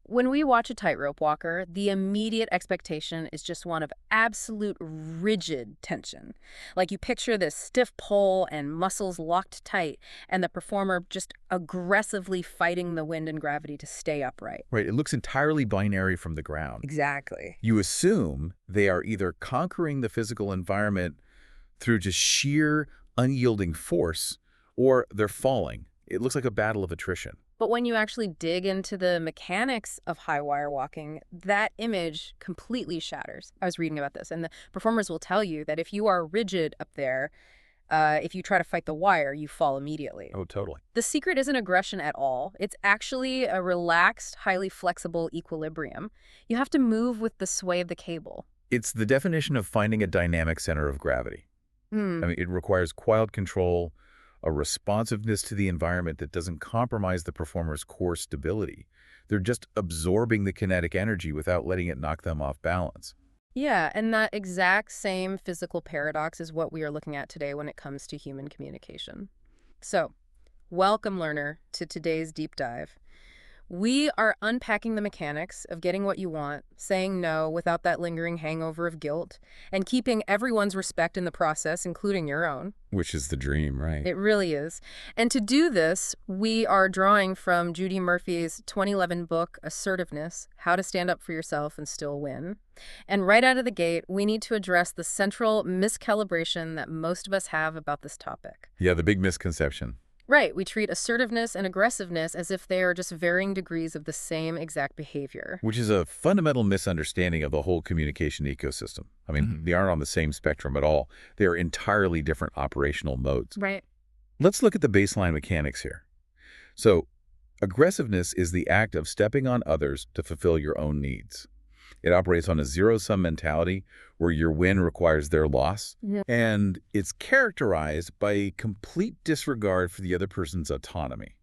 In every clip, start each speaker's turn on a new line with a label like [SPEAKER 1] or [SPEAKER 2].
[SPEAKER 1] When we watch a tightrope walker, the immediate expectation is just one of absolute rigid tension. Like you picture this stiff pole and muscles locked tight, and the performer just aggressively fighting the wind and gravity to stay upright.
[SPEAKER 2] Right, it looks entirely binary from the ground.
[SPEAKER 1] Exactly.
[SPEAKER 2] You assume they are either conquering the physical environment through just sheer, unyielding force, or they're falling. It looks like a battle of attrition.
[SPEAKER 1] But when you actually dig into the mechanics of high wire walking, that image completely shatters. I was reading about this, and the performers will tell you that if you are rigid up there, if you try to fight the wire, you fall immediately.
[SPEAKER 2] Oh, totally.
[SPEAKER 1] The secret isn't aggression at all. It's actually a relaxed, highly flexible equilibrium. You have to move with the sway of the cable.
[SPEAKER 2] It's the definition of finding a dynamic center of gravity.
[SPEAKER 1] Hmm.
[SPEAKER 2] I mean, it requires quiet control, a responsiveness to the environment that doesn't compromise the performer's core stability. They're just absorbing the kinetic energy without letting it knock them off balance.
[SPEAKER 1] Yeah, and that exact same physical paradox is what we are looking at today when it comes to human communication. So, welcome, learner, to today's deep dive. We are unpacking the mechanics of getting what you want, saying no without that lingering hangover of guilt, and keeping everyone's respect in the process, including your own.
[SPEAKER 2] Which is the dream, right?
[SPEAKER 1] It really is. And to do this, we are drawing from Judy Murphy's 2011 book, Assertiveness: How to Stand Up for Yourself and Still Win. And right out of the gate, we need to address the central miscalibration that most of us have about this topic.
[SPEAKER 2] Yeah, the big misconception.
[SPEAKER 1] Right, we treat assertiveness and aggressiveness as if they are just varying degrees of the same exact behavior.
[SPEAKER 2] Which is a fundamental misunderstanding of the whole communication ecosystem. I mean, they aren't on the same spectrum at all. They are entirely different operational modes.
[SPEAKER 1] Right.
[SPEAKER 2] Let's look at the baseline mechanics here. So, aggressiveness is the act of stepping on others to fulfill your own needs. It operates on a zero-sum mentality where your win requires their loss.
[SPEAKER 1] Yeah.
[SPEAKER 2] And it's characterized by a complete disregard for the other person's autonomy.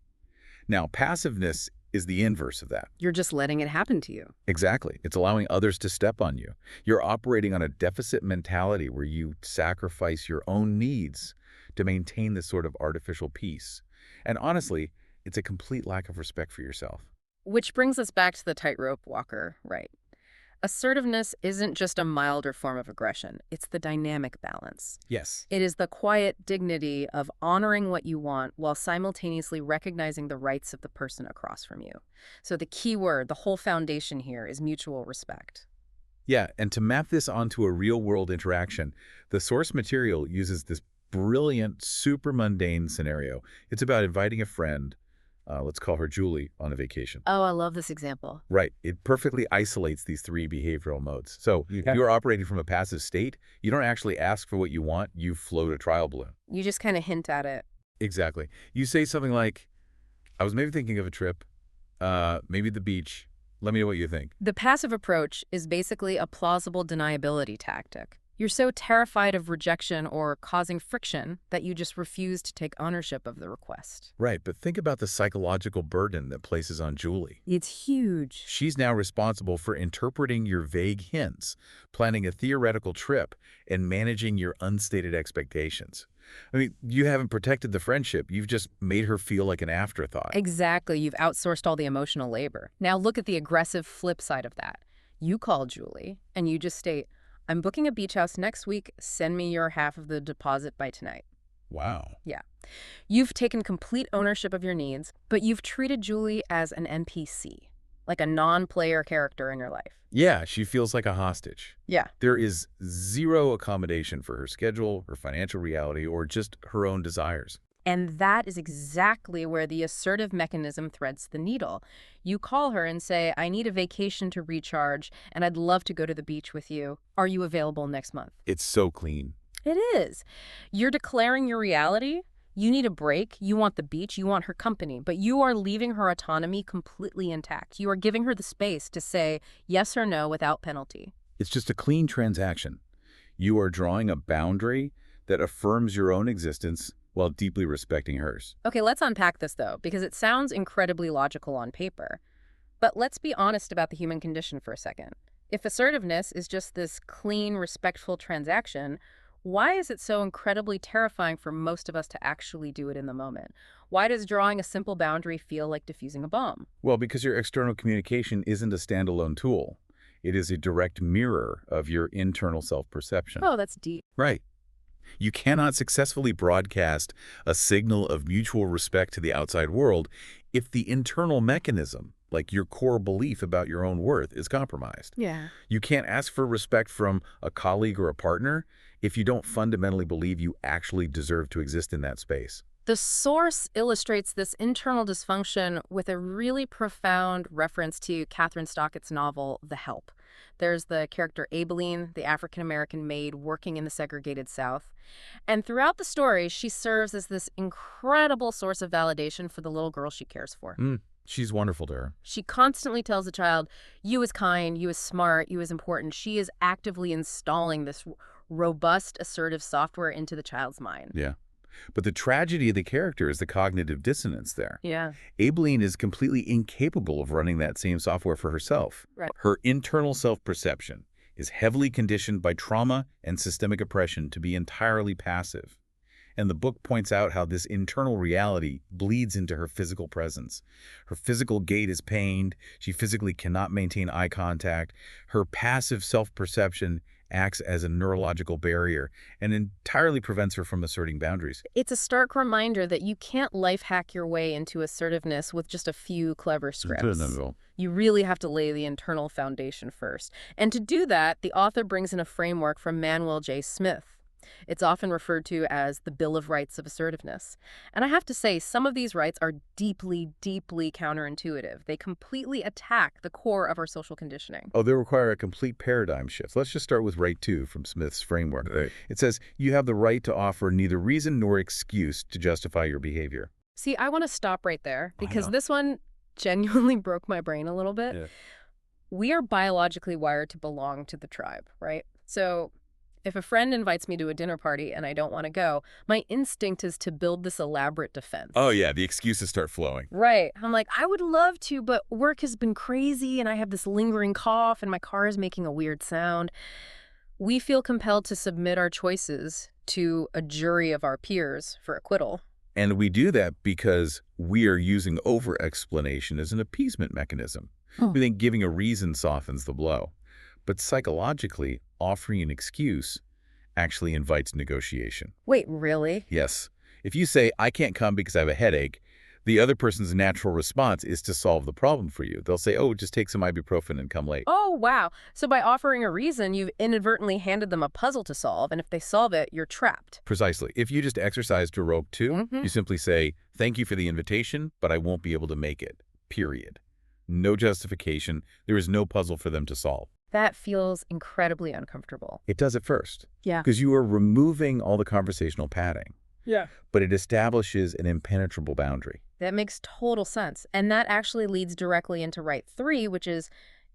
[SPEAKER 2] Now, passiveness is the inverse of that.
[SPEAKER 1] You're just letting it happen to you.
[SPEAKER 2] Exactly. It's allowing others to step on you. You're operating on a deficit mentality where you sacrifice your own needs to maintain this sort of artificial peace. And honestly, it's a complete lack of respect for yourself.
[SPEAKER 1] Which brings us back to the tightrope walker, right? Assertiveness isn't just a milder form of aggression. It's the dynamic balance.
[SPEAKER 2] Yes.
[SPEAKER 1] It is the quiet dignity of honoring what you want while simultaneously recognizing the rights of the person across from you. So the key word, the whole foundation here, is mutual respect.
[SPEAKER 2] Yeah, and to map this onto a real-world interaction, the source material uses this brilliant, super mundane scenario. It's about inviting a friend, let's call her Julie, on a vacation.
[SPEAKER 1] Oh, I love this example.
[SPEAKER 2] Right. It perfectly isolates these three behavioral modes. So if you're operating from a passive state, you don't actually ask for what you want, you float a trial balloon.
[SPEAKER 1] You just kind of hint at it.
[SPEAKER 2] Exactly. You say something like, I was maybe thinking of a trip, maybe the beach. Let me know what you think.
[SPEAKER 1] The passive approach is basically a plausible deniability tactic. You're so terrified of rejection or causing friction that you just refuse to take ownership of the request.
[SPEAKER 2] Right, but think about the psychological burden that places on Julie.
[SPEAKER 1] It's huge.
[SPEAKER 2] She's now responsible for interpreting your vague hints, planning a theoretical trip, and managing your unstated expectations. I mean, you haven't protected the friendship. You've just made her feel like an afterthought.
[SPEAKER 1] Exactly. You've outsourced all the emotional labor. Now look at the aggressive flip side of that. You call Julie and you just state, I'm booking a beach house next week. Send me your half of the deposit by tonight.
[SPEAKER 2] Wow.
[SPEAKER 1] Yeah. You've taken complete ownership of your needs, but you've treated Julie as an NPC, like a non-player character in your life.
[SPEAKER 2] Yeah, she feels like a hostage.
[SPEAKER 1] Yeah.
[SPEAKER 2] There is zero accommodation for her schedule, her financial reality, or just her own desires.
[SPEAKER 1] And that is exactly where the assertive mechanism threads the needle. You call her and say, I need a vacation to recharge, and I'd love to go to the beach with you. Are you available next month?
[SPEAKER 2] It's so clean.
[SPEAKER 1] It is. You're declaring your reality. You need a break. You want the beach. You want her company. But you are leaving her autonomy completely intact. You are giving her the space to say yes or no without penalty.
[SPEAKER 2] It's just a clean transaction. You are drawing a boundary that affirms your own existence while deeply respecting hers.
[SPEAKER 1] Okay, let's unpack this, though, because it sounds incredibly logical on paper. But let's be honest about the human condition for a second. If assertiveness is just this clean, respectful transaction, Why is it so incredibly terrifying for most of us to actually do it in the moment? Why does drawing a simple boundary feel like defusing a bomb?
[SPEAKER 2] Well, because your external communication isn't a standalone tool. It is a direct mirror of your internal self-perception.
[SPEAKER 1] Oh, that's deep.
[SPEAKER 2] Right. You cannot successfully broadcast a signal of mutual respect to the outside world if the internal mechanism, like your core belief about your own worth, is compromised.
[SPEAKER 1] Yeah.
[SPEAKER 2] You can't ask for respect from a colleague or a partner if you don't fundamentally believe you actually deserve to exist in that space.
[SPEAKER 1] The source illustrates this internal dysfunction with a really profound reference to Catherine Stockett's novel, The Help. There's the character Abilene, the African-American maid working in the segregated South. And throughout the story, she serves as this incredible source of validation for the little girl she cares for.
[SPEAKER 2] She's wonderful to her.
[SPEAKER 1] She constantly tells the child, you is kind, you is smart, you is important. She is actively installing this robust, assertive software into the child's mind.
[SPEAKER 2] Yeah. But the tragedy of the character is the cognitive dissonance there.
[SPEAKER 1] Yeah.
[SPEAKER 2] Abilene is completely incapable of running that same software for herself.
[SPEAKER 1] Right.
[SPEAKER 2] Her internal self-perception is heavily conditioned by trauma and systemic oppression to be entirely passive. And the book points out how this internal reality bleeds into her physical presence. Her physical gait is pained. She physically cannot maintain eye contact. Her passive self-perception acts as a neurological barrier and entirely prevents her from asserting boundaries.
[SPEAKER 1] It's a stark reminder that you can't life hack your way into assertiveness with just a few clever scripts. You really have to lay the internal foundation first. And to do that, the author brings in a framework from Manuel J. Smith. It's often referred to as the Bill of Rights of Assertiveness. And I have to say, some of these rights are deeply, deeply counterintuitive. They completely attack the core of our social conditioning.
[SPEAKER 2] Oh, they require a complete paradigm shift. Let's just start with right 2 from Smith's framework.
[SPEAKER 3] Right.
[SPEAKER 2] It says, you have the right to offer neither reason nor excuse to justify your behavior.
[SPEAKER 1] See, I want to stop right there because
[SPEAKER 2] know.
[SPEAKER 1] this one genuinely broke my brain a little bit.
[SPEAKER 3] Yeah.
[SPEAKER 1] We are biologically wired to belong to the tribe, right? So if a friend invites me to a dinner party and I don't want to go, my instinct is to build this elaborate defense.
[SPEAKER 2] Oh, yeah, the excuses start flowing.
[SPEAKER 1] Right. I'm like, I would love to, but work has been crazy and I have this lingering cough and my car is making a weird sound. We feel compelled to submit our choices to a jury of our peers for acquittal.
[SPEAKER 2] And we do that because we are using over-explanation as an appeasement mechanism. We think giving a reason softens the blow. But psychologically, offering an excuse actually invites negotiation.
[SPEAKER 1] Wait, really?
[SPEAKER 2] Yes. If you say, I can't come because I have a headache, the other person's natural response is to solve the problem for you. They'll say, oh, just take some ibuprofen and come late.
[SPEAKER 1] Oh, wow. So by offering a reason, you've inadvertently handed them a puzzle to solve, and if they solve it, you're trapped.
[SPEAKER 2] Precisely. If you just exercised heroic 2,
[SPEAKER 1] Mhm.
[SPEAKER 2] you simply say, thank you for the invitation, but I won't be able to make it. Period. No justification. There is no puzzle for them to solve.
[SPEAKER 1] That feels incredibly uncomfortable.
[SPEAKER 2] It does at first.
[SPEAKER 1] Yeah.
[SPEAKER 2] Because you are removing all the conversational padding.
[SPEAKER 1] Yeah.
[SPEAKER 2] But it establishes an impenetrable boundary.
[SPEAKER 1] That makes total sense. And that actually leads directly into right 3, which is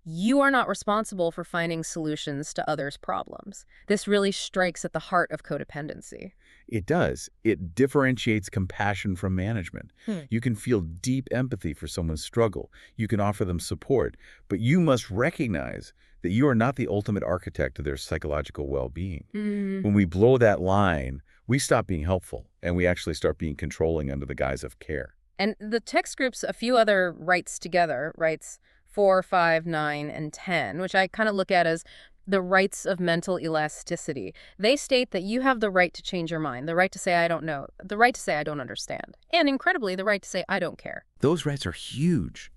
[SPEAKER 1] you are not responsible for finding solutions to others' problems. This really strikes at the heart of codependency.
[SPEAKER 2] It does. It differentiates compassion from management. You can feel deep empathy for someone's struggle. You can offer them support. But you must recognize that you are not the ultimate architect of their psychological well-being. When we blow that line, we stop being helpful, and we actually start being controlling under the guise of care.
[SPEAKER 1] And the text groups a few other rights together, rights 4, 5, 9, and 10, which I kind of look at as the rights of mental elasticity. They state that you have the right to change your mind, the right to say I don't know, the right to say I don't understand, and incredibly, the right to say I don't care.
[SPEAKER 2] Those rights are huge.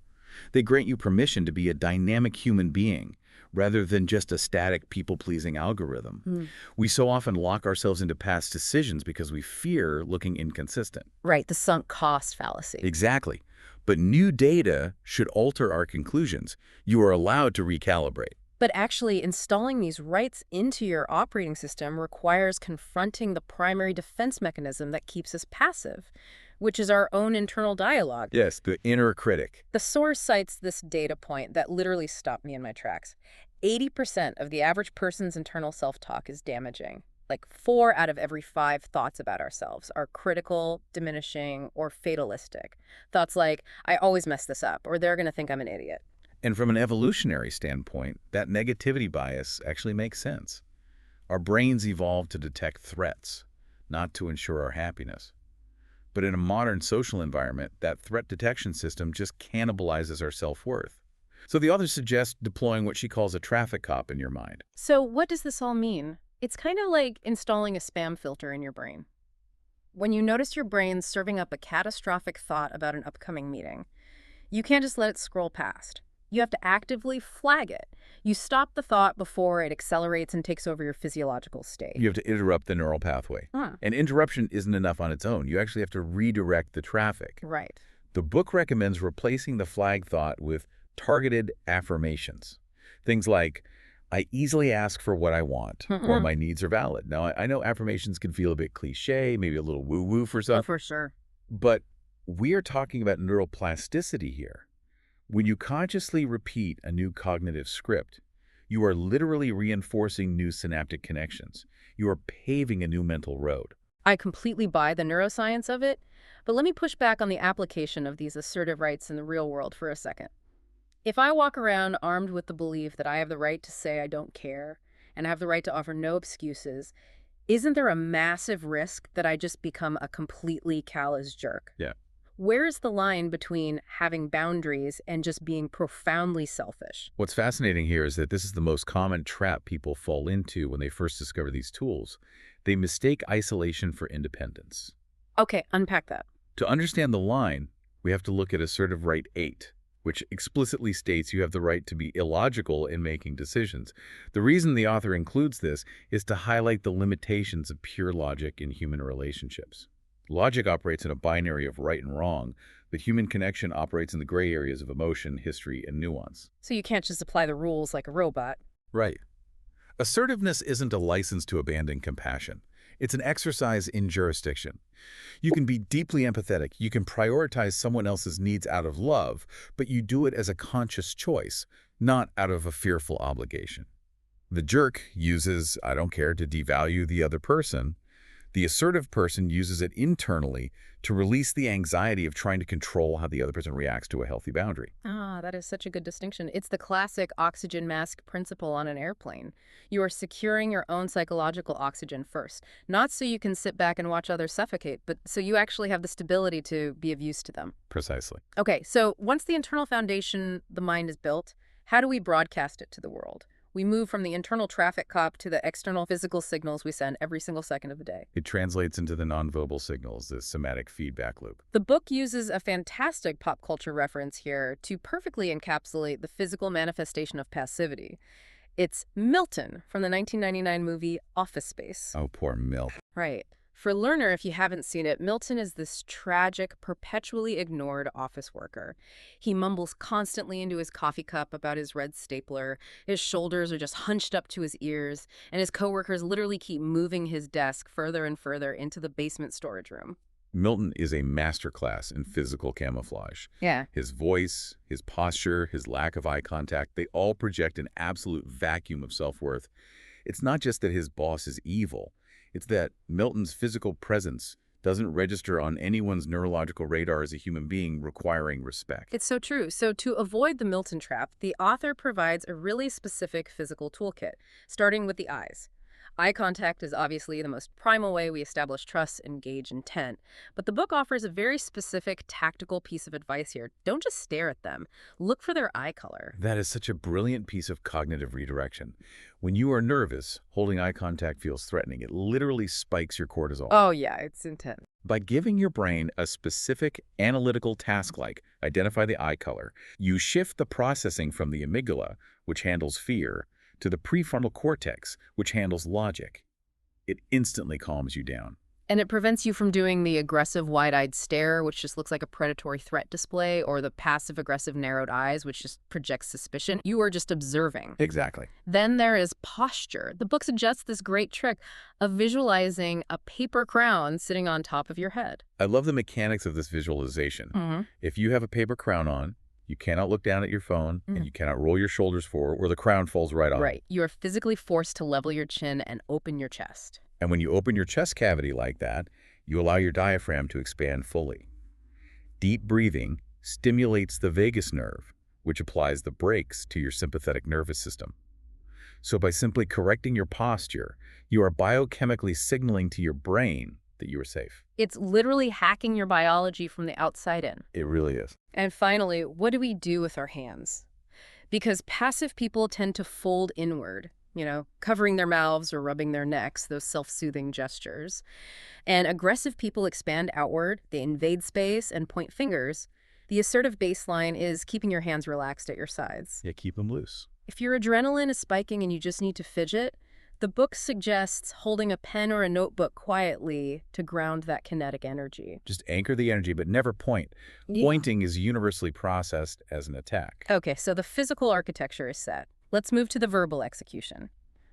[SPEAKER 2] They grant you permission to be a dynamic human being rather than just a static people-pleasing algorithm. We so often lock ourselves into past decisions because we fear looking inconsistent.
[SPEAKER 1] Right, the sunk cost fallacy.
[SPEAKER 2] Exactly. But new data should alter our conclusions. You are allowed to recalibrate.
[SPEAKER 1] But actually, installing these rights into your operating system requires confronting the primary defense mechanism that keeps us passive, which is our own internal dialogue.
[SPEAKER 2] Yes, the inner critic.
[SPEAKER 1] The source cites this data point that literally stopped me in my tracks. 80% of the average person's internal self-talk is damaging. Like 4 out of every 5 thoughts about ourselves are critical, diminishing, or fatalistic. Thoughts like, I always mess this up, or they're going to think I'm an idiot.
[SPEAKER 2] And from an evolutionary standpoint, that negativity bias actually makes sense. Our brains evolved to detect threats, not to ensure our happiness. But in a modern social environment, that threat detection system just cannibalizes our self-worth. So the author suggests deploying what she calls a traffic cop in your mind.
[SPEAKER 1] So what does this all mean? It's kind of like installing a spam filter in your brain. When you notice your brain serving up a catastrophic thought about an upcoming meeting, you can't just let it scroll past. You have to actively flag it. You stop the thought before it accelerates and takes over your physiological state.
[SPEAKER 2] You have to interrupt the neural pathway. And interruption isn't enough on its own. You actually have to redirect the traffic.
[SPEAKER 1] Right.
[SPEAKER 2] The book recommends replacing the flag thought with targeted affirmations. Things like, I easily ask for what I want, or my needs are valid. Now, I know affirmations can feel a bit cliche, maybe a little woo-woo for some,
[SPEAKER 1] For sure.
[SPEAKER 2] but we are talking about neuroplasticity here. When you consciously repeat a new cognitive script, you are literally reinforcing new synaptic connections. You are paving a new mental road.
[SPEAKER 1] I completely buy the neuroscience of it, but let me push back on the application of these assertive rights in the real world for a second. If I walk around armed with the belief that I have the right to say I don't care and I have the right to offer no excuses, isn't there a massive risk that I just become a completely callous jerk?
[SPEAKER 2] Yeah.
[SPEAKER 1] Where's the line between having boundaries and just being profoundly selfish?
[SPEAKER 2] What's fascinating here is that this is the most common trap people fall into when they first discover these tools. They mistake isolation for independence.
[SPEAKER 1] Okay, unpack that.
[SPEAKER 2] To understand the line, we have to look at assertive right 8, which explicitly states you have the right to be illogical in making decisions. The reason the author includes this is to highlight the limitations of pure logic in human relationships. Logic operates in a binary of right and wrong, but human connection operates in the gray areas of emotion, history, and nuance.
[SPEAKER 1] So you can't just apply the rules like a robot.
[SPEAKER 2] Right. Assertiveness isn't a license to abandon compassion. It's an exercise in jurisdiction. You can be deeply empathetic. You can prioritize someone else's needs out of love, but you do it as a conscious choice, not out of a fearful obligation. The jerk uses I don't care to devalue the other person. The assertive person uses it internally to release the anxiety of trying to control how the other person reacts to a healthy boundary.
[SPEAKER 1] Ah, that is such a good distinction. It's the classic oxygen mask principle on an airplane. You are securing your own psychological oxygen first, not so you can sit back and watch others suffocate, but so you actually have the stability to be of use to them.
[SPEAKER 2] Precisely.
[SPEAKER 1] Okay, so once the internal foundation, the mind, is built, how do we broadcast it to the world? We move from the internal traffic cop to the external physical signals we send every single second of the day.
[SPEAKER 2] It translates into the nonverbal signals, the somatic feedback loop.
[SPEAKER 1] The book uses a fantastic pop culture reference here to perfectly encapsulate the physical manifestation of passivity. It's Milton from the 1999 movie Office Space.
[SPEAKER 2] Oh, poor Milt.
[SPEAKER 1] Right. For Learner, if you haven't seen it, Milton is this tragic, perpetually ignored office worker. He mumbles constantly into his coffee cup about his red stapler, his shoulders are just hunched up to his ears, and his coworkers literally keep moving his desk further and further into the basement storage room.
[SPEAKER 2] Milton is a masterclass in physical camouflage.
[SPEAKER 1] Yeah.
[SPEAKER 2] His voice, his posture, his lack of eye contact, they all project an absolute vacuum of self-worth. It's not just that his boss is evil. It's that Milton's physical presence doesn't register on anyone's neurological radar as a human being, requiring respect.
[SPEAKER 1] It's so true. So to avoid the Milton trap, the author provides a really specific physical toolkit, starting with the eyes. Eye contact is obviously the most primal way we establish trust and gauge intent, but the book offers a very specific tactical piece of advice here. Don't just stare at them. Look for their eye color.
[SPEAKER 2] That is such a brilliant piece of cognitive redirection. When you are nervous, holding eye contact feels threatening. It literally spikes your cortisol.
[SPEAKER 1] Oh yeah, it's intense.
[SPEAKER 2] By giving your brain a specific analytical task like identify the eye color, you shift the processing from the amygdala, which handles fear, to the prefrontal cortex, which handles logic. It instantly calms you down.
[SPEAKER 1] And it prevents you from doing the aggressive wide-eyed stare, which just looks like a predatory threat display, or the passive-aggressive narrowed eyes, which just projects suspicion. You are just observing.
[SPEAKER 2] Exactly.
[SPEAKER 1] Then there is posture. The book suggests this great trick of visualizing a paper crown sitting on top of your head.
[SPEAKER 2] I love the mechanics of this visualization. If you have a paper crown on, you cannot look down at your phone, and you cannot roll your shoulders forward, or the crown falls right off.
[SPEAKER 1] Right. You are physically forced to level your chin and open your chest.
[SPEAKER 2] And when you open your chest cavity like that, you allow your diaphragm to expand fully. Deep breathing stimulates the vagus nerve, which applies the brakes to your sympathetic nervous system. So by simply correcting your posture, you are biochemically signaling to your brain that you are safe.
[SPEAKER 1] It's literally hacking your biology from the outside in.
[SPEAKER 2] It really is.
[SPEAKER 1] And finally, what do we do with our hands? Because passive people tend to fold inward, covering their mouths or rubbing their necks, those self-soothing gestures. And aggressive people expand outward, they invade space and point fingers. The assertive baseline is keeping your hands relaxed at your sides.
[SPEAKER 2] Yeah, keep them loose.
[SPEAKER 1] If your adrenaline is spiking and you just need to fidget, the book suggests holding a pen or a notebook quietly to ground that kinetic energy.
[SPEAKER 2] Just anchor the energy, but never point.
[SPEAKER 1] Yeah.
[SPEAKER 2] Pointing is universally processed as an attack.
[SPEAKER 1] Okay, so the physical architecture is set. Let's move to the verbal execution.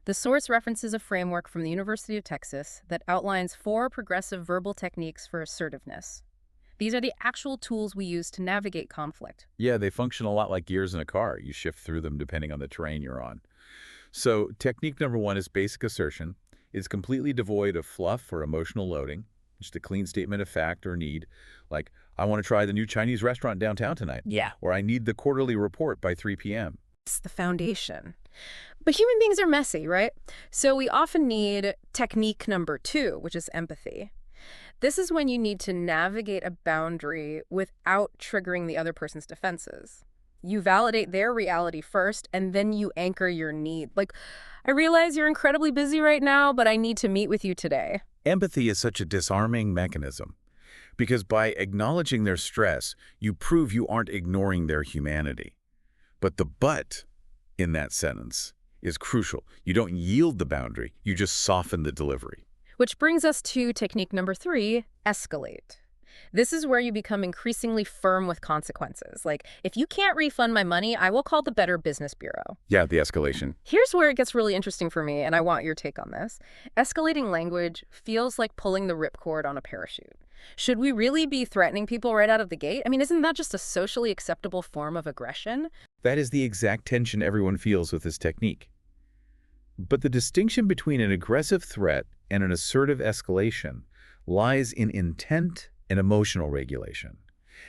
[SPEAKER 1] The source references a framework from the University of Texas that outlines 4 progressive verbal techniques for assertiveness. These are the actual tools we use to navigate conflict.
[SPEAKER 2] Yeah, they function a lot like gears in a car. You shift through them depending on the terrain you're on. So technique number 1 is basic assertion. It's completely devoid of fluff or emotional loading. Just a clean statement of fact or need, like, I want to try the new Chinese restaurant downtown tonight.
[SPEAKER 1] Yeah.
[SPEAKER 2] Or I need the quarterly report by 3 p.m.
[SPEAKER 1] It's the foundation. But human beings are messy, right? So we often need technique number 2, which is empathy. This is when you need to navigate a boundary without triggering the other person's defenses. You validate their reality first, and then you anchor your need. Like, I realize you're incredibly busy right now, but I need to meet with you today.
[SPEAKER 2] Empathy is such a disarming mechanism because by acknowledging their stress, you prove you aren't ignoring their humanity. But the but in that sentence is crucial. You don't yield the boundary, you just soften the delivery.
[SPEAKER 1] Which brings us to technique number 3, escalate. This is where you become increasingly firm with consequences. Like, if you can't refund my money, I will call the Better Business Bureau.
[SPEAKER 2] Yeah, the escalation.
[SPEAKER 1] Here's where it gets really interesting for me, and I want your take on this. Escalating language feels like pulling the ripcord on a parachute. Should we really be threatening people right out of the gate? I mean, isn't that just a socially acceptable form of aggression?
[SPEAKER 2] That is the exact tension everyone feels with this technique. But the distinction between an aggressive threat and an assertive escalation lies in intent and emotional regulation.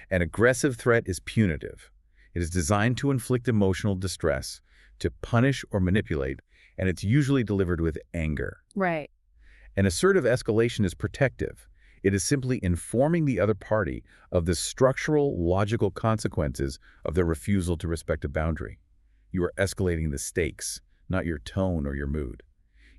[SPEAKER 2] An aggressive threat is punitive. It is designed to inflict emotional distress, to punish or manipulate, and it's usually delivered with anger.
[SPEAKER 1] Right.
[SPEAKER 2] An assertive escalation is protective. It is simply informing the other party of the structural, logical consequences of their refusal to respect a boundary. You are escalating the stakes, not your tone or your mood.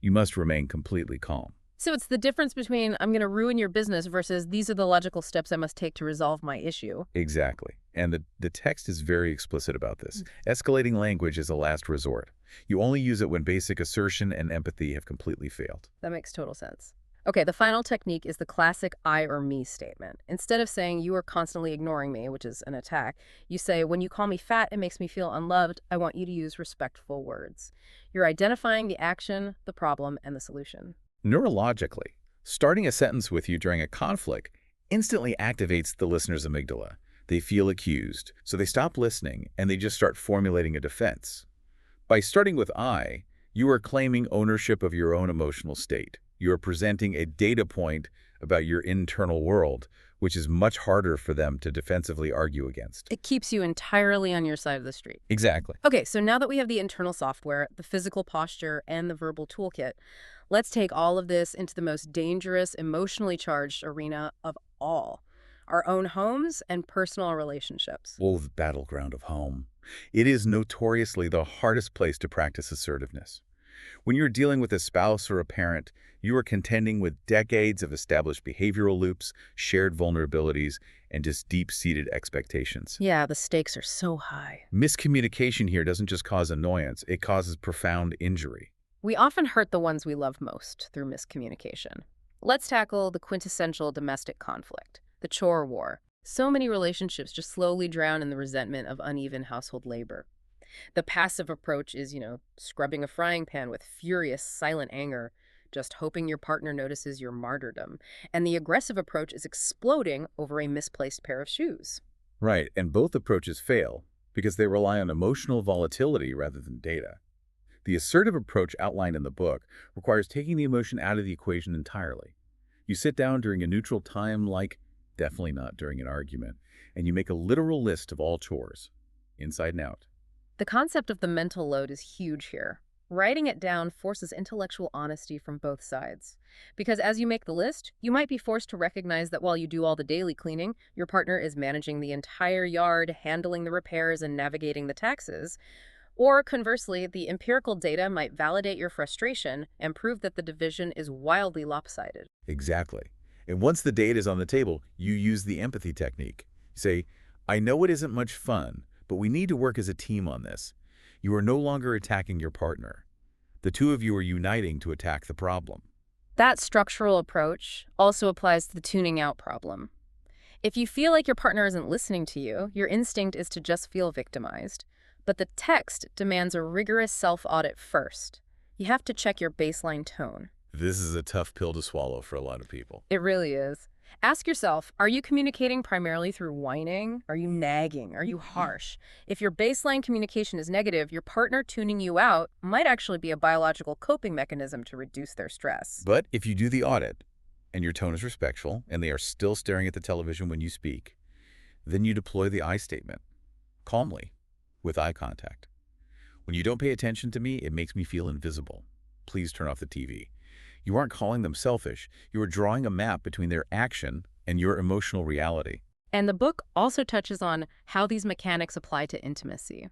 [SPEAKER 2] You must remain completely calm.
[SPEAKER 1] So it's the difference between I'm going to ruin your business versus these are the logical steps I must take to resolve my issue.
[SPEAKER 2] Exactly. And the text is very explicit about this. Escalating language is a last resort. You only use it when basic assertion and empathy have completely failed.
[SPEAKER 1] That makes total sense. Okay, the final technique is the classic I or me statement. Instead of saying you are constantly ignoring me, which is an attack, you say when you call me fat, it makes me feel unloved. I want you to use respectful words. You're identifying the action, the problem, and the solution.
[SPEAKER 2] Neurologically, starting a sentence with you during a conflict instantly activates the listener's amygdala. They feel accused, so they stop listening and they just start formulating a defense. By starting with I, you are claiming ownership of your own emotional state. You are presenting a data point about your internal world, which is much harder for them to defensively argue against.
[SPEAKER 1] It keeps you entirely on your side of the street.
[SPEAKER 2] Exactly.
[SPEAKER 1] Okay, so now that we have the internal software, the physical posture, and the verbal toolkit, let's take all of this into the most dangerous, emotionally charged arena of all, our own homes and personal relationships.
[SPEAKER 2] Oh, the battleground of home. It is notoriously the hardest place to practice assertiveness. When you're dealing with a spouse or a parent, you are contending with decades of established behavioral loops, shared vulnerabilities, and just deep-seated expectations.
[SPEAKER 1] Yeah, the stakes are so high.
[SPEAKER 2] Miscommunication here doesn't just cause annoyance, it causes profound injury.
[SPEAKER 1] We often hurt the ones we love most through miscommunication. Let's tackle the quintessential domestic conflict, the chore war. So many relationships just slowly drown in the resentment of uneven household labor. The passive approach is, scrubbing a frying pan with furious, silent anger, just hoping your partner notices your martyrdom. And the aggressive approach is exploding over a misplaced pair of shoes.
[SPEAKER 2] Right, and both approaches fail because they rely on emotional volatility rather than data. The assertive approach outlined in the book requires taking the emotion out of the equation entirely. You sit down during a neutral time, like definitely not during an argument, and you make a literal list of all chores, inside and out.
[SPEAKER 1] The concept of the mental load is huge here. Writing it down forces intellectual honesty from both sides. Because as you make the list, you might be forced to recognize that while you do all the daily cleaning, your partner is managing the entire yard, handling the repairs, and navigating the taxes. Or conversely, the empirical data might validate your frustration and prove that the division is wildly lopsided.
[SPEAKER 2] Exactly. And once the data is on the table, you use the empathy technique. You say, I know it isn't much fun, but we need to work as a team on this. You are no longer attacking your partner. The two of you are uniting to attack the problem.
[SPEAKER 1] That structural approach also applies to the tuning out problem. If you feel like your partner isn't listening to you, your instinct is to just feel victimized. But the text demands a rigorous self-audit first. You have to check your baseline tone.
[SPEAKER 2] This is a tough pill to swallow for a lot of people.
[SPEAKER 1] It really is. Ask yourself, are you communicating primarily through whining? Are you nagging? Are you harsh? If your baseline communication is negative, your partner tuning you out might actually be a biological coping mechanism to reduce their stress.
[SPEAKER 2] But if you do the audit, and your tone is respectful, and they are still staring at the television when you speak, then you deploy the I statement, calmly, with eye contact. When you don't pay attention to me, it makes me feel invisible. Please turn off the TV. You aren't calling them selfish. You are drawing a map between their action and your emotional reality.
[SPEAKER 1] And the book also touches on how these mechanics apply to intimacy.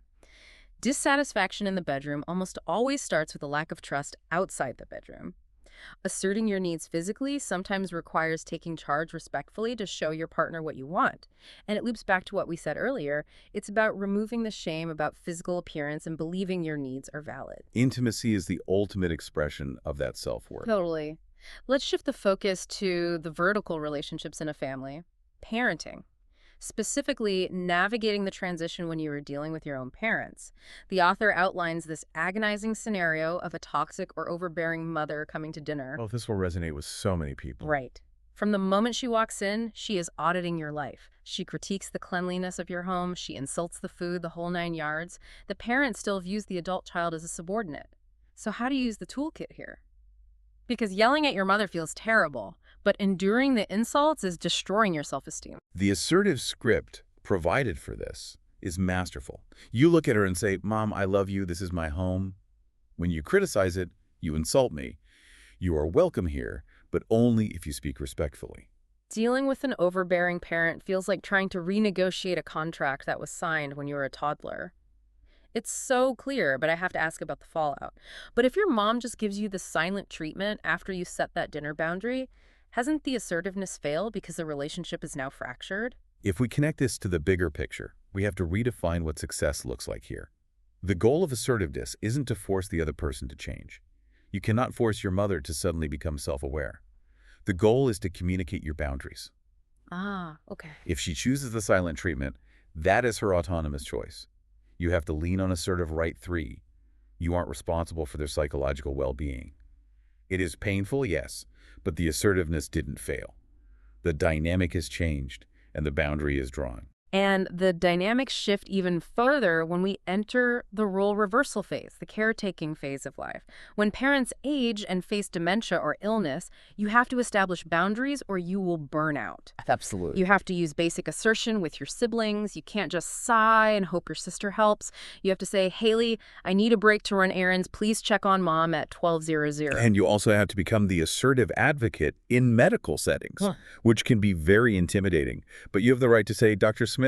[SPEAKER 1] Dissatisfaction in the bedroom almost always starts with a lack of trust outside the bedroom. Asserting your needs physically sometimes requires taking charge respectfully to show your partner what you want. And it loops back to what we said earlier. It's about removing the shame about physical appearance and believing your needs are valid.
[SPEAKER 2] Intimacy is the ultimate expression of that self-worth.
[SPEAKER 1] Totally. Let's shift the focus to the vertical relationships in a family. Parenting. Specifically, navigating the transition when you were dealing with your own parents. The author outlines this agonizing scenario of a toxic or overbearing mother coming to dinner.
[SPEAKER 2] Oh, this will resonate with so many people.
[SPEAKER 1] Right. From the moment she walks in, she is auditing your life. She critiques the cleanliness of your home. She insults the food, the whole 9 yards. The parent still views the adult child as a subordinate. So how do you use the toolkit here? Because yelling at your mother feels terrible, but enduring the insults is destroying your self-esteem.
[SPEAKER 2] The assertive script provided for this is masterful. You look at her and say, Mom, I love you. This is my home. When you criticize it, you insult me. You are welcome here, but only if you speak respectfully.
[SPEAKER 1] Dealing with an overbearing parent feels like trying to renegotiate a contract that was signed when you were a toddler. It's so clear, but I have to ask about the fallout. But if your mom just gives you the silent treatment after you set that dinner boundary, hasn't the assertiveness failed because the relationship is now fractured?
[SPEAKER 2] If we connect this to the bigger picture, we have to redefine what success looks like here. The goal of assertiveness isn't to force the other person to change. You cannot force your mother to suddenly become self-aware. The goal is to communicate your boundaries.
[SPEAKER 1] Ah, okay.
[SPEAKER 2] If she chooses the silent treatment, that is her autonomous choice. You have to lean on assertive right 3. You aren't responsible for their psychological well-being. It is painful, yes, but the assertiveness didn't fail. The dynamic has changed, and the boundary is drawn.
[SPEAKER 1] And the dynamics shift even further when we enter the role reversal phase, the caretaking phase of life. When parents age and face dementia or illness, you have to establish boundaries or you will burn out.
[SPEAKER 3] Absolutely.
[SPEAKER 1] You have to use basic assertion with your siblings. You can't just sigh and hope your sister helps. You have to say, Haley, I need a break to run errands. Please check on mom at 12:00.
[SPEAKER 2] And you also have to become the assertive advocate in medical settings, which can be very intimidating. But you have the right to say, Dr. Smith,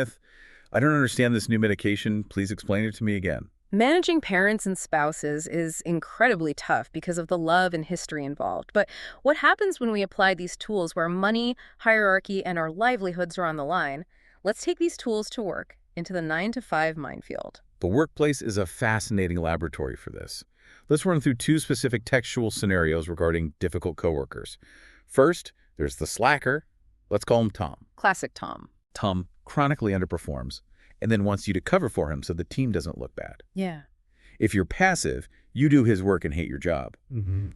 [SPEAKER 2] I don't understand this new medication. Please explain it to me again.
[SPEAKER 1] Managing parents and spouses is incredibly tough because of the love and history involved. But what happens when we apply these tools where money, hierarchy, and our livelihoods are on the line? Let's take these tools to work into the 9-to-5 minefield.
[SPEAKER 2] The workplace is a fascinating laboratory for this. Let's run through 2 specific textual scenarios regarding difficult coworkers. First, there's the slacker. Let's call him Tom.
[SPEAKER 1] Classic Tom.
[SPEAKER 2] Tom chronically underperforms and then wants you to cover for him so the team doesn't look bad.
[SPEAKER 1] Yeah.
[SPEAKER 2] If you're passive, you do his work and hate your job.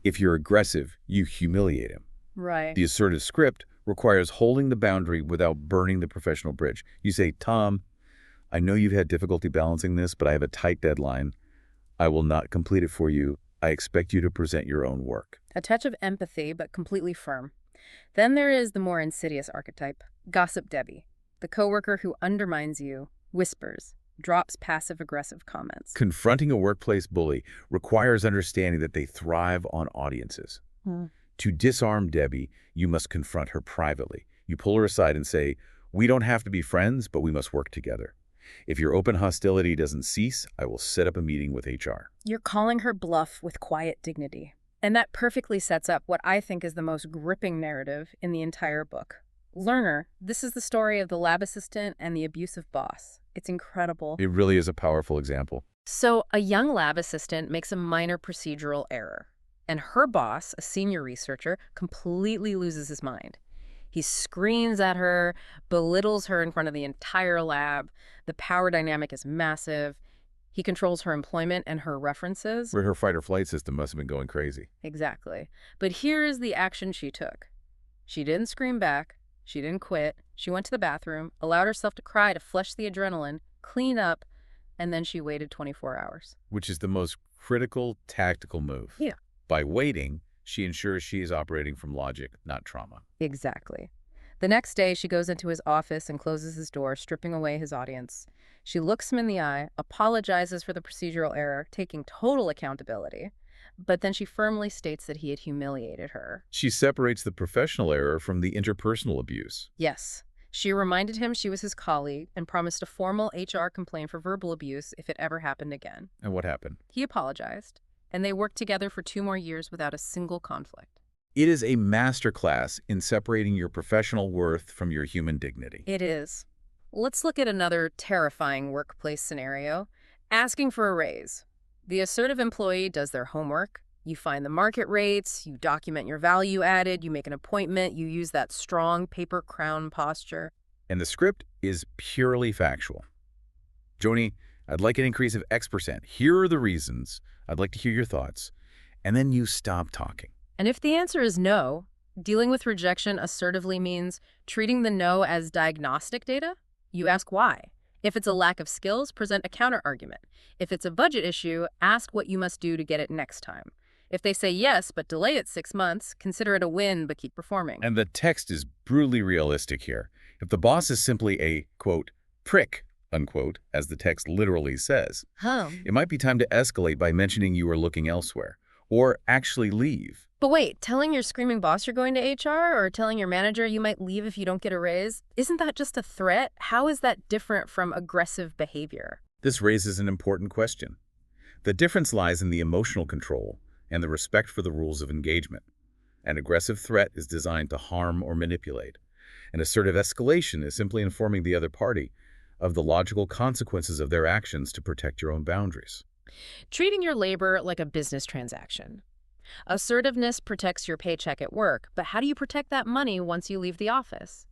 [SPEAKER 2] If you're aggressive, you humiliate him.
[SPEAKER 1] Right.
[SPEAKER 2] The assertive script requires holding the boundary without burning the professional bridge. You say, Tom, I know you've had difficulty balancing this, but I have a tight deadline. I will not complete it for you. I expect you to present your own work.
[SPEAKER 1] A touch of empathy, but completely firm. Then there is the more insidious archetype, Gossip Debbie. The coworker who undermines you, whispers, drops passive-aggressive comments.
[SPEAKER 2] Confronting a workplace bully requires understanding that they thrive on audiences.
[SPEAKER 1] Hmm.
[SPEAKER 2] To disarm Debbie, you must confront her privately. You pull her aside and say, "We don't have to be friends, but we must work together. If your open hostility doesn't cease, I will set up a meeting with HR."
[SPEAKER 1] You're calling her bluff with quiet dignity. And that perfectly sets up what I think is the most gripping narrative in the entire book. Learner, this is the story of the lab assistant and the abusive boss. It's incredible.
[SPEAKER 2] It really is a powerful example.
[SPEAKER 1] So, a young lab assistant makes a minor procedural error, and her boss, a senior researcher, completely loses his mind. He screams at her, belittles her in front of the entire lab. The power dynamic is massive. He controls her employment and her references.
[SPEAKER 2] Where her fight-or-flight system must have been going crazy.
[SPEAKER 1] Exactly. But here is the action she took. She didn't scream back. She didn't quit. She went to the bathroom, allowed herself to cry to flush the adrenaline, clean up, and then she waited 24 hours.
[SPEAKER 2] Which is the most critical tactical move.
[SPEAKER 1] Yeah.
[SPEAKER 2] By waiting, she ensures she is operating from logic, not trauma.
[SPEAKER 1] Exactly. The next day, she goes into his office and closes his door, stripping away his audience. She looks him in the eye, apologizes for the procedural error, taking total accountability, but then she firmly states that he had humiliated her.
[SPEAKER 2] She separates the professional error from the interpersonal abuse.
[SPEAKER 1] Yes, she reminded him she was his colleague and promised a formal HR complaint for verbal abuse if it ever happened again.
[SPEAKER 2] And what happened?
[SPEAKER 1] He apologized, and they worked together for 2 more years without a single conflict.
[SPEAKER 2] It is a masterclass in separating your professional worth from your human dignity.
[SPEAKER 1] It is. Let's look at another terrifying workplace scenario. Asking for a raise. The assertive employee does their homework. You find the market rates, you document your value added, you make an appointment, you use that strong paper crown posture.
[SPEAKER 2] And the script is purely factual. Joni, I'd like an increase of X%. Here are the reasons. I'd like to hear your thoughts. And then you stop talking.
[SPEAKER 1] And if the answer is no, dealing with rejection assertively means treating the no as diagnostic data. You ask why. If it's a lack of skills, present a counter-argument. If it's a budget issue, ask what you must do to get it next time. If they say yes, but delay it 6 months, consider it a win, but keep performing.
[SPEAKER 2] And the text is brutally realistic here. If the boss is simply a, quote, prick, unquote, as the text literally says, it might be time to escalate by mentioning you are looking elsewhere, or actually leave.
[SPEAKER 1] But wait, telling your screaming boss you're going to HR or telling your manager you might leave if you don't get a raise, isn't that just a threat? How is that different from aggressive behavior?
[SPEAKER 2] This raises an important question. The difference lies in the emotional control and the respect for the rules of engagement. An aggressive threat is designed to harm or manipulate. An assertive escalation is simply informing the other party of the logical consequences of their actions to protect your own boundaries.
[SPEAKER 1] Treating your labor like a business transaction. Assertiveness protects your paycheck at work, but how do you protect that money once you leave the office?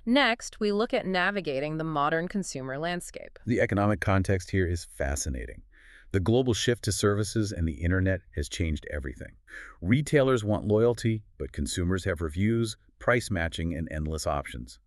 [SPEAKER 1] Next, we look at navigating the modern consumer landscape.
[SPEAKER 2] The economic context here is fascinating. The global shift to services and the internet has changed everything. Retailers want loyalty, but consumers have reviews, price matching, and endless options.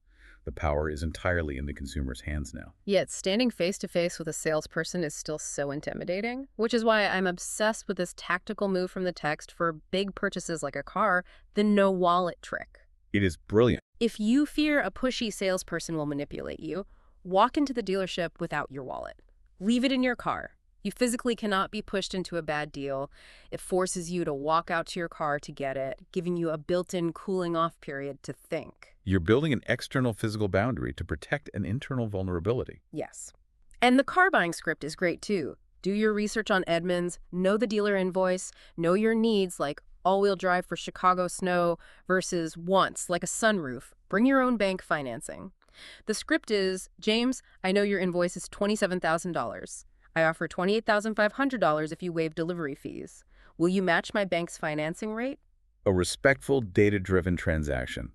[SPEAKER 2] The power is entirely in the consumer's hands now.
[SPEAKER 1] Yet standing face-to-face with a salesperson is still so intimidating, which is why I'm obsessed with this tactical move from the text for big purchases like a car, the no-wallet trick.
[SPEAKER 2] It is brilliant.
[SPEAKER 1] If you fear a pushy salesperson will manipulate you, walk into the dealership without your wallet. Leave it in your car. You physically cannot be pushed into a bad deal. It forces you to walk out to your car to get it, giving you a built-in cooling-off period to think.
[SPEAKER 2] You're building an external physical boundary to protect an internal vulnerability.
[SPEAKER 1] Yes. And the car buying script is great too. Do your research on Edmunds, know the dealer invoice, know your needs like all-wheel drive for Chicago snow versus wants like a sunroof. Bring your own bank financing. The script is, James, I know your invoice is $27,000. I offer $28,500 if you waive delivery fees. Will you match my bank's financing rate?
[SPEAKER 2] A respectful, data-driven transaction.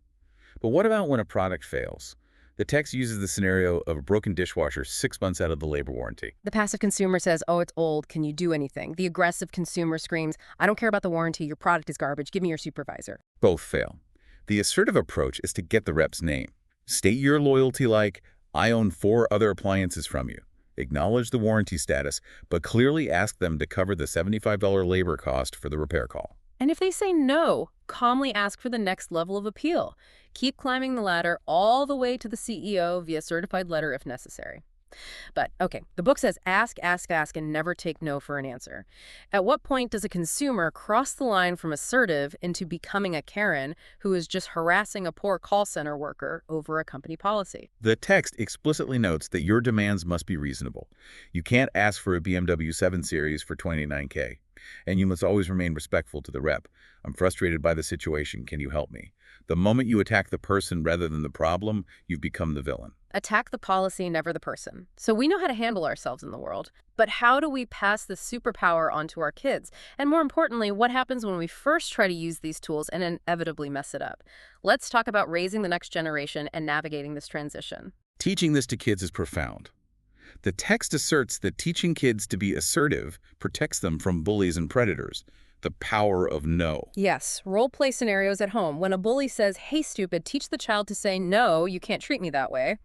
[SPEAKER 2] But what about when a product fails? The text uses the scenario of a broken dishwasher 6 months out of the labor warranty.
[SPEAKER 1] The passive consumer says, oh, it's old. Can you do anything? The aggressive consumer screams, I don't care about the warranty. Your product is garbage. Give me your supervisor.
[SPEAKER 2] Both fail. The assertive approach is to get the rep's name. State your loyalty like, I own 4 other appliances from you. Acknowledge the warranty status, but clearly ask them to cover the $75 labor cost for the repair call.
[SPEAKER 1] And if they say no, calmly ask for the next level of appeal. Keep climbing the ladder all the way to the CEO via certified letter if necessary. But okay, the book says ask, ask, ask, and never take no for an answer. At what point does a consumer cross the line from assertive into becoming a Karen who is just harassing a poor call center worker over a company policy?
[SPEAKER 2] The text explicitly notes that your demands must be reasonable. You can't ask for a BMW 7 Series for 29K. And you must always remain respectful to the rep. I'm frustrated by the situation. Can you help me? The moment you attack the person rather than the problem, you've become the villain.
[SPEAKER 1] Attack the policy, never the person. So we know how to handle ourselves in the world. But how do we pass this superpower on to our kids? And more importantly, what happens when we first try to use these tools and inevitably mess it up? Let's talk about raising the next generation and navigating this transition.
[SPEAKER 2] Teaching this to kids is profound. The text asserts that teaching kids to be assertive protects them from bullies and predators. The power of no.
[SPEAKER 1] Yes, role play scenarios at home. When a bully says, "Hey, stupid," teach the child to say, "No, you can't treat me that way."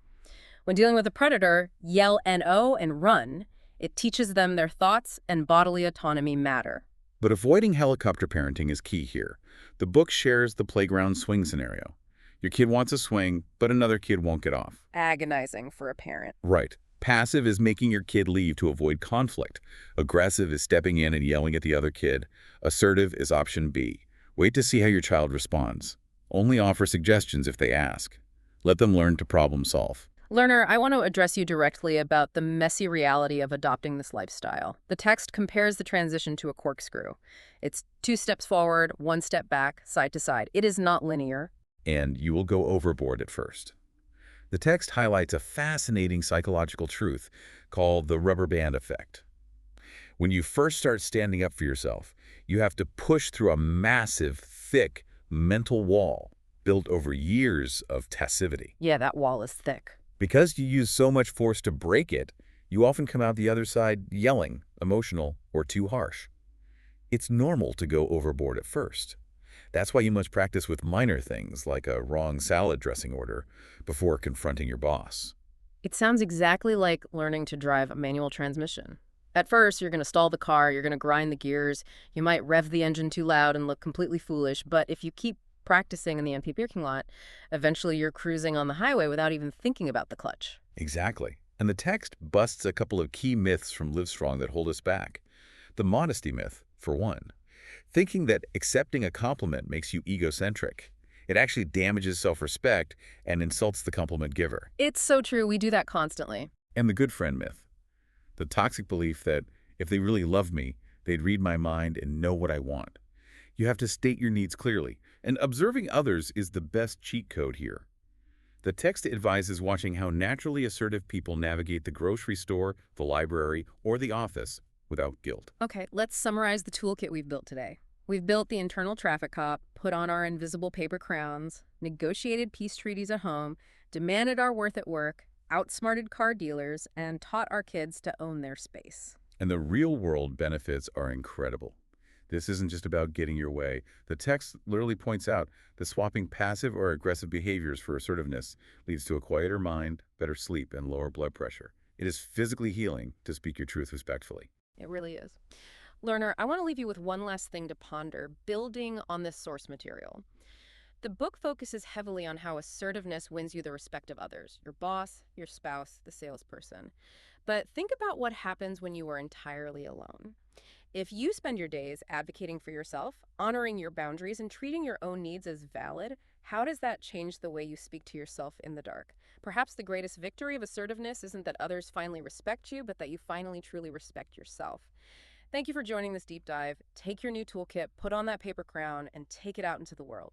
[SPEAKER 1] When dealing with a predator, yell NO and run. It teaches them their thoughts and bodily autonomy matter.
[SPEAKER 2] But avoiding helicopter parenting is key here. The book shares the playground swing scenario. Your kid wants a swing, but another kid won't get off.
[SPEAKER 1] Agonizing for a parent.
[SPEAKER 2] Right. Passive is making your kid leave to avoid conflict. Aggressive is stepping in and yelling at the other kid. Assertive is option B. Wait to see how your child responds. Only offer suggestions if they ask. Let them learn to problem solve.
[SPEAKER 1] Learner, I want to address you directly about the messy reality of adopting this lifestyle. The text compares the transition to a corkscrew. It's 2 steps forward, 1 step back, side to side. It is not linear.
[SPEAKER 2] And you will go overboard at first. The text highlights a fascinating psychological truth called the rubber band effect. When you first start standing up for yourself, you have to push through a massive, thick mental wall built over years of passivity.
[SPEAKER 1] Yeah, that wall is thick.
[SPEAKER 2] Because you use so much force to break it, you often come out the other side yelling, emotional, or too harsh. It's normal to go overboard at first. That's why you must practice with minor things like a wrong salad dressing order before confronting your boss.
[SPEAKER 1] It sounds exactly like learning to drive a manual transmission. At first, you're going to stall the car, you're going to grind the gears, you might rev the engine too loud and look completely foolish, but if you keep practicing in the MP parking lot, eventually you're cruising on the highway without even thinking about the clutch.
[SPEAKER 2] Exactly. And the text busts a couple of key myths from Livestrong that hold us back. The modesty myth, for one. Thinking that accepting a compliment makes you egocentric. It actually damages self-respect and insults the compliment giver.
[SPEAKER 1] It's so true. We do that constantly.
[SPEAKER 2] And the good friend myth. The toxic belief that if they really love me, they'd read my mind and know what I want. You have to state your needs clearly, and observing others is the best cheat code here. The text advises watching how naturally assertive people navigate the grocery store, the library, or the office without guilt.
[SPEAKER 1] Okay, let's summarize the toolkit we've built today. We've built the internal traffic cop, put on our invisible paper crowns, negotiated peace treaties at home, demanded our worth at work, outsmarted car dealers, and taught our kids to own their space.
[SPEAKER 2] And the real-world benefits are incredible. This isn't just about getting your way. The text literally points out that swapping passive or aggressive behaviors for assertiveness leads to a quieter mind, better sleep, and lower blood pressure. It is physically healing to speak your truth respectfully.
[SPEAKER 1] It really is. Learner, I want to leave you with one last thing to ponder, building on this source material. The book focuses heavily on how assertiveness wins you the respect of others, your boss, your spouse, the salesperson. But think about what happens when you are entirely alone. If you spend your days advocating for yourself, honoring your boundaries, and treating your own needs as valid, how does that change the way you speak to yourself in the dark? Perhaps the greatest victory of assertiveness isn't that others finally respect you, but that you finally truly respect yourself. Thank you for joining this deep dive. Take your new toolkit, put on that paper crown, and take it out into the world.